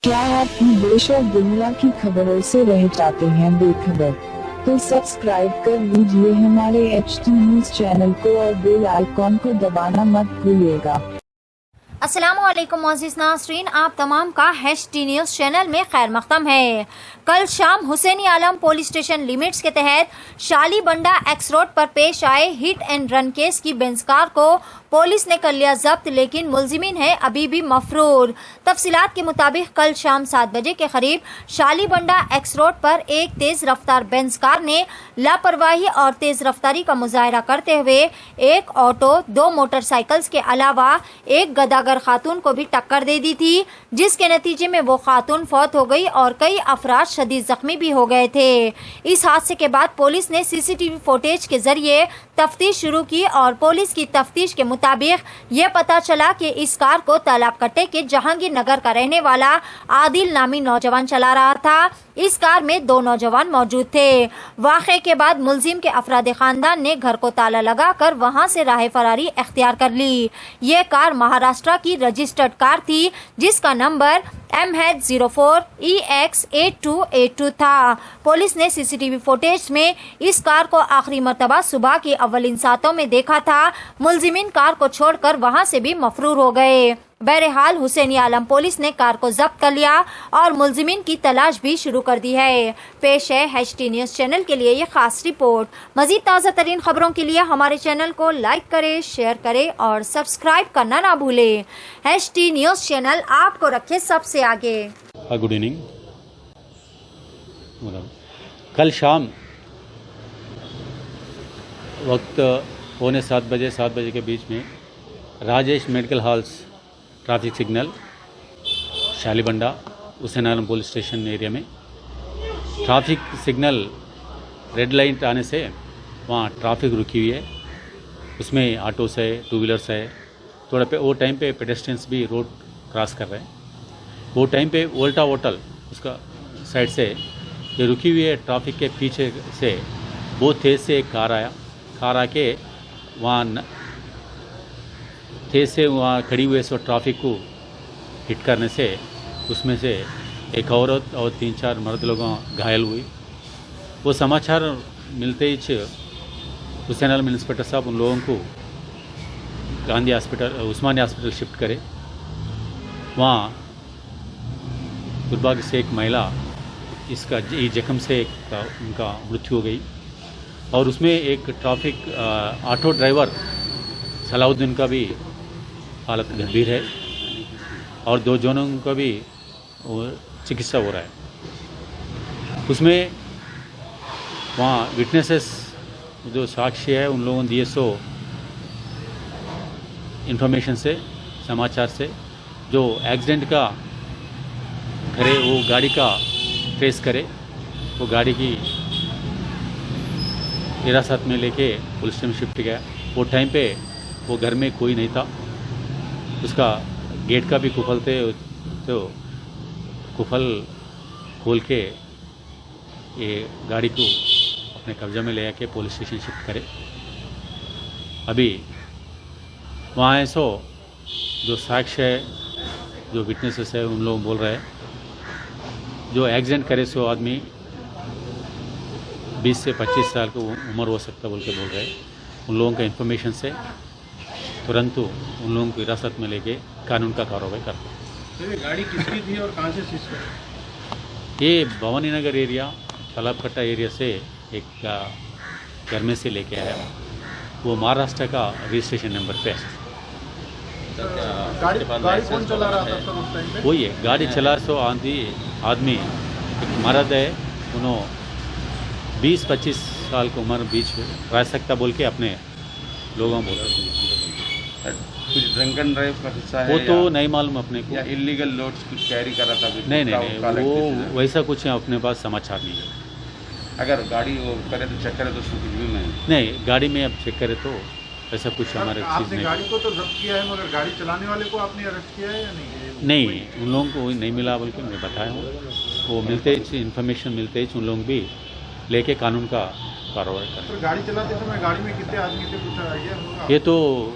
क्या आप भी देश और दुनिया की खबरों से रह जाते हैं बेखबर? तो सब्सक्राइब कर लीजिए हमारे HT न्यूज चैनल को और बेल आइकॉन को दबाना मत भूलिएगा। अस्सलामुअलैकुम मोअज़्ज़िज़ नाज़रीन, आप तमाम का HT न्यूज़ चैनल में खैर मक़दम है। कल शाम हुसैनी आलम पुलिस स्टेशन लिमिट्स के तहत शालीबंडा एक्स रोड पर पेश आए हिट एंड रन केस की बेंज कार को पुलिस ने कर लिया जब्त, लेकिन मुलजिमीन है अभी भी मफरूर। तफसीलात के मुताबिक कल शाम 7 बजे के करीब शालीबंडा एक्स रोड पर एक तेज रफ्तार बेंज कार ने लापरवाही और तेज रफ्तारी का मुजाहरा करते हुए एक ऑटो, 2 मोटरसाइकिल्स के अलावा एक गदागर खातून को भी टक्कर दे दी थी, जिसके नतीजे में वो खातून फौत हो गई और कई अफराद शदीद जख्मी भी हो गए थे। इस हादसे के बाद पुलिस ने CCTV फुटेज के जरिए तफ्तीश शुरू की और पुलिस की तफ्तीश के मुताबिक ये पता चला कि इस कार को तालाब कट्टे के जहांगीर नगर का रहने वाला आदिल नामी नौजवान चला रहा था। इस कार में 2 नौजवान मौजूद थे। वाक़े के बाद मुलजिम के अफराद खानदान ने घर को ताला लगाकर वहां से राह फरारी इख्तियार कर ली। ये कार महाराष्ट्र की रजिस्टर्ड कार थी, जिसका नंबर MH04EX8282 था। पुलिस ने CCTV फुटेज में इस कार को आखिरी मर्तबा सुबह की अव्वलिन सातों में देखा था। मुलजिमीन कार को छोड़कर वहां से भी मफरूर हो गए। बहरहाल हुसैनी आलम पुलिस ने कार को जब्त कर लिया और मुलजिमीन की तलाश भी शुरू कर दी है। पेश है HT न्यूज़ चैनल के लिए ये खास रिपोर्ट। मजीद ताज़ा तरीन खबरों के लिए हमारे चैनल को लाइक करें, शेयर करें और सब्सक्राइब करना ना भूलें। HT न्यूज़ चैनल आपको रखे सबसे आगे। Good evening. कल शाम वक्त पौने 7 बजे के बीच में Rajesh medical halls traffic signal Shalibanda Hussain Alam police station area में ट्रैफिक सिग्नल रेड लाइट आने से वहाँ ट्रैफिक रुकी हुई है। उसमें ऑटोस है, 2 व्हीलर्स है। थोड़ा पे वो टाइम पे पेडेस्ट्रियंस भी रोड क्रॉस कर रहे हैं। वो टाइम पे वोल्टा होटल उसका साइड से ये रुकी हुई है। ट्रैफिक के पीछे से बहुत तेज़ से एक कार आया। कार आके वहाँ तेज़ से वहाँ खड़ी हुए सो ट्रैफिक को हिट करने से उसमें से एक औरत और 3-4 मर्द लोगों घायल हुई। वो समाचार मिलते ही हुसैन आलम इंस्पेक्टर साहब उन लोगों को गांधी हॉस्पिटल, उस्मानिया हॉस्पिटल शिफ्ट करे। वहाँ दुर्भाग्य से एक महिला इसका जख्म से उनका मृत्यु हो गई और उसमें एक ट्रैफिक ऑटो ड्राइवर सलाउद्दीन का भी हालत गंभीर है और 2 जनों का भी चिकित्सा हो रहा है। उसमें वहाँ विटनेसेस जो साक्षी है उन लोगों ने दिए सो इन्फॉर्मेशन से, समाचार से जो एक्सीडेंट का करे वो गाड़ी का ट्रेस करे, वो गाड़ी की हिरासत में लेके पुलिस स्टेशन शिफ्ट गया। वो टाइम पे वो घर में कोई नहीं था। उसका गेट का भी कुफल थे, तो कुफल खोल के ये गाड़ी को अपने कब्जा में ले आके पुलिस स्टेशन शिफ्ट करे। अभी वहाँ है सो जो साक्ष्य है, जो विटनेसेस है, उन लोग बोल रहे हैं जो एक्सीडेंट करे सो आदमी 20 से 25 साल की उम्र हो सकता बोल के बोल रहे हैं। उन लोगों का इन्फॉर्मेशन से तुरंत उन लोगों को हिरासत में लेके कानून का कार्रवाई करते हैं। तो ये गाड़ी किसकी थी और कहाँ से सीज करी? ये भवानी नगर एरिया, तालाबकट्टा एरिया से एक घर में से लेके आया। वो महाराष्ट्र का रजिस्ट्रेशन नंबर पे है। गाड़ी कौन चला रहा था सर उस टाइम पे? वही है, गाड़ी चला सो आदमी एक मर्द है। उन्होंने 20-25 साल की उम्र बीच रह सकता बोल के अपने लोगों बोल रहे। कुछ ड्रंक एंड ड्राइव का हिस्सा है वो तो नहीं मालूम अपने को, या इलीगल लोड्स कुछ कैरी कर रहा था? नहीं, वो वैसा कुछ अपने पास समाचार नहीं है। अगर गाड़ी वो करे तो चेक करे तो उसको कुछ भी नहीं, गाड़ी में अब चेक करे तो ऐसा कुछ हमारे चीज़ आपने नहीं। गाड़ी को तो जब्त किया है, मगर गाड़ी चलाने वाले को आपने अरेस्ट किया है या नहीं? नहीं, उन लोगों को नहीं मिला बोल के मैं बताया हूँ। वो मिलते ही इन्फॉर्मेशन मिलते ही उन लोग भी लेके कानून का कार्रवाई करें। तो गाड़ी चलाते समय गाड़ी में कितने आदमी थे, कुछ आइडिया होगा? ये तो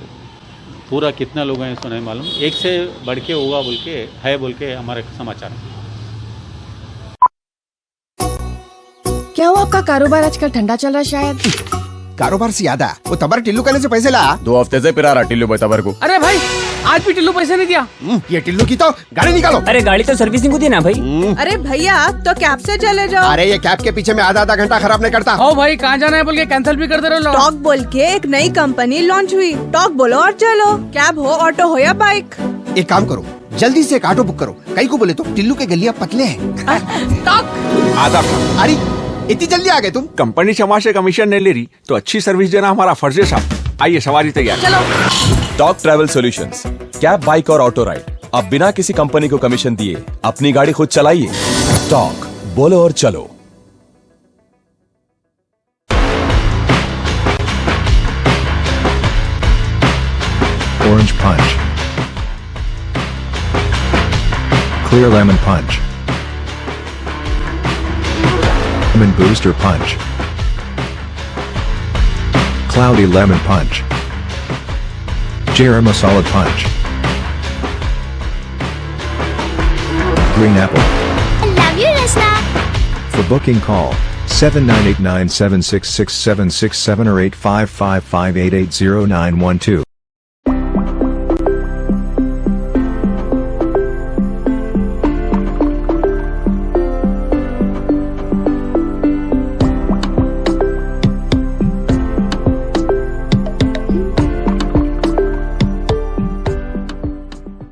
पूरा कितना लोग हैं इसको नहीं मालूम, एक से बढ़ के होगा बोल के है बोल के हमारे समाचार है। क्या हुआ, आपका कारोबार आजकल ठंडा चल रहा है शायद? कारोबार से याद आया, वो तबर टिल्लू कहने से पैसे ला। 2 हफ्ते से पिरा रहा टिल्लू भाई तबर को। अरे भाई आज भी टिल्लू पैसे नहीं दिया। ये टिल्लू की तो गाड़ी निकालो। अरे गाड़ी तो सर्विसिंग को दी ना भाई। अरे भैया तो कैब से चले जाओ। अरे ये कैब के पीछे में आधा घंटा खराब नहीं करता। ओ भाई कहाँ जाना है बोल के कैंसिल भी कर दे रहे हो। टॉक बोल के एक नई कंपनी लॉन्च हुई। टॉक बोलो और चलो, कैब हो, ऑटो हो या बाइक। एक काम करो, जल्दी से एक ऑटो बुक करो। कई को बोले तो टिल्लू के गलियां पतले हैं। आधा अरे इतनी जल्दी आ गए तुम? कंपनी क्षमा से कमीशन नहीं ले रही तो अच्छी सर्विस देना हमारा फर्ज है साहब। आइए सवारी तैयार। Talk travel solutions, cab, bike और ऑटो राइड, अब बिना किसी कंपनी को कमीशन दिए अपनी गाड़ी खुद चलाइए। टॉक, बोलो और चलो। Orange Punch, Clear Lemon Punch, Lemon Booster Punch, Cloudy Lemon Punch, Jera Masala Punch, Green Apple. Love you, Rasna. For booking call 7989766767 or 8555880912.